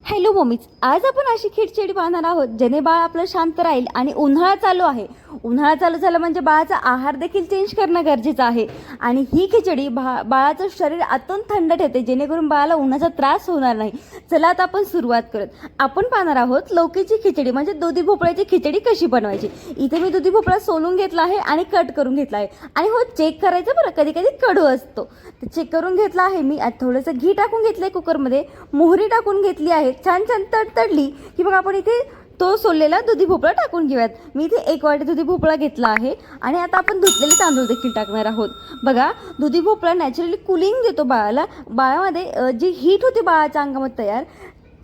Hello mummies, आज आपण अशी खिचडी बांधणार आहोत जेणे बाळ आपलं शांत राहील. आणि उन्हाळा चालू आहे. उन्हाळा चालू झाला म्हणजे बाळाचा आहार देखील चेंज करणं गरजेचं आहे. आणि ही खिचडी बाळाचं शरीर आतून थंड ठेवते जेणेकरून बाळाला उन्हाचा त्रास होणार नाही. चला आता आपण सुरुवात करूत. आपण पाहणार आहोत लौकीची खिचडी म्हणजे दुधी भोपळ्याची खिचडी कशी बनवायची. इथे मी दुधी भोपळा सोलून घेतला आहे आणि कट करून घेतला आहे. आणि हो, चेक करायचं बरं, कधी कधी कडू असतो. तर चेक करून घेतला आहे मी. आता थोडंसं घी टाकून घेतलं आहे कुकरमध्ये, मोहरी टाकून घेतली आहे. छान छान तडतडली की मग आपण इथे तो सोललेला दुधी भोपळा टाकून घेऊयात. मी इथे 1 वाटी दुधी भोपळा घेतला आहे. आणि आता आपण धुतलेले तांदूळ देखील टाकणार आहोत. बघा, दुधी भोपळा नॅचरली कुलिंग देतो बाळाला. बाळामध्ये जी हीट होती बाळाच्या अंगामध्ये तयार,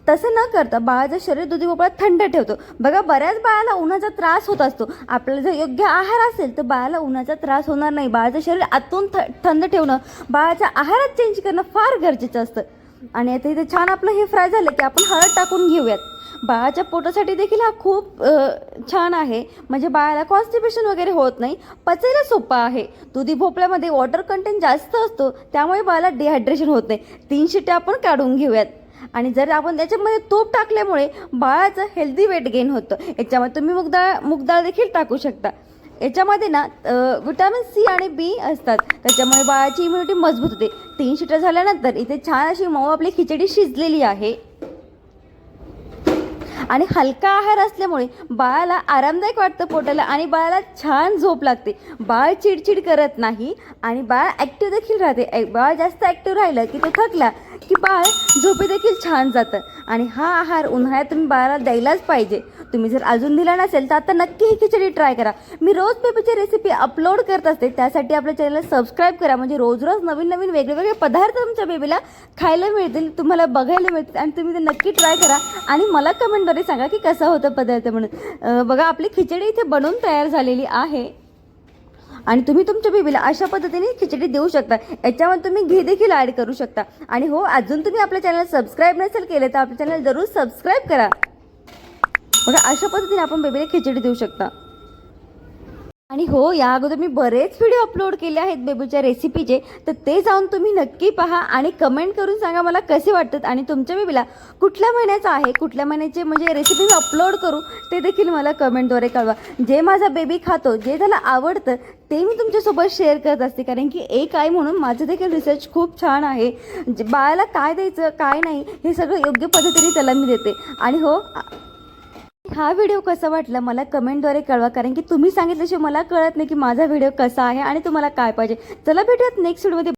तसं न करता बाळाचं शरीर दुधी भोपळा थंड ठेवतो. बघा, बऱ्याच बाळाला उन्हाचा त्रास होत असतो. आपल्याला जर योग्य आहार असेल तर बाळाला उन्हाचा त्रास होणार नाही. बाळाचं शरीर आतून थंड ठेवणं, बाळाच्या आहारात चेंज करणं फार गरजेचं असतं. आणि आता इथे छान आपलं हे फ्राय झालं की आपण हळद टाकून घेऊयात. बाळाच्या पोटासाठी देखील हा खूप छान आहे. म्हणजे बाळाला कॉन्स्टिपेशन वगैरे होत नाही, पचायला सोपा आहे. दुधी भोपळ्यामध्ये वॉटर कंटेंट जास्त असतो, त्यामुळे बाळाला डिहायड्रेशन होत नाही. 3 शिट्ट्या आपण काढून घेऊयात. आणि जर आपण त्याच्यामध्ये तूप टाकल्यामुळे बाळाचं हेल्दी वेट गेन होतं. याच्यामध्ये तुम्ही मूगडाळ देखील टाकू शकता. याच्यामध्ये ना विटॅमिन सी आणि बी असतात, त्याच्यामुळे बाळाची इम्युनिटी मजबूत होते. 3 शिट्ट्या झाल्यानंतर इथे छान अशी मऊ आपली खिचडी शिजलेली आहे. आणि हलका आहार असल्यामुळे बाळाला आरामदायक वाटतं पोटाला आणि बाळाला छान झोप लागते. बाळ चिडचिड करत नाही आणि बाळ ॲक्टिव्ह देखील राहते. बाळ जास्त ॲक्टिव्ह राहिलं की तो थकला की बाळ झोपे देखील छान जातं. आणि हा आहार उन्हाळ्यात तुम्ही बाळाला द्यायलाच पाहिजे. तुम्ही जर अजून दिला नसेल तर आता नक्की ही खिचडी ट्राय करा. मी रोज बेबीची रेसिपी अपलोड करत असते, त्यासाठी आपल्या चॅनलला सबस्क्राईब करा. म्हणजे रोज रोज नवीन नवीन वेगवेगळे पदार्थ तुमच्या बेबीला खायला मिळतील, तुम्हाला बघायला मिळतील. आणि तुम्ही ते नक्की ट्राय करा आणि मला कमेंटद्वारे सांगा की कसा होता पदार्थ म्हणून. बघा, आपली खिचडी इथे बनवून तयार झालेली आहे. आणि तुम्ही तुमच्या बेबीला अशा पद्धतीने खिचडी देऊ शकता. याच्यामध्ये तुम्ही घी देखील ॲड करू शकता. आणि हो, अजून तुम्ही आपल्या चॅनल सबस्क्राईब नसेल केले तर आपल्या चॅनल जरूर सबस्क्राईब करा. बघा, अशा पद्धतीने आपण बेबीला खिचडी देऊ शकता. आणि हो, या अगोदर मी बरेच व्हिडिओ अपलोड केले आहेत बेबीच्या रेसिपीचे, तर ते जाऊन तुम्ही नक्की पहा आणि कमेंट करून सांगा मला कसे वाटतात. आणि तुमच्या बेबीला कुठल्या महिन्याचा आहे, कुठल्या महिन्याचे म्हणजे रेसिपी मी अपलोड करू ते देखील मला कमेंटद्वारे कळवा. जे माझा बेबी खातो, जे त्याला आवडतं ते मी तुमच्यासोबत शेअर करत असते. कारण की एक आई म्हणून माझं देखील रिसर्च खूप छान आहे. बाळाला काय द्यायचं काय नाही हे सगळं योग्य पद्धतीने त्याला मी देते. आणि हो, हा व्हिडिओ कसा वाटला मला कमेंटद्वारे कळवा. कारण की तुम्ही सांगितल्याशिवाय मला कळत नाही की माझा व्हिडिओ कसा आहे आणि तुम्हाला काय पाहिजे. चला भेटूयात नेक्स्ट व्हिडिओमध्ये.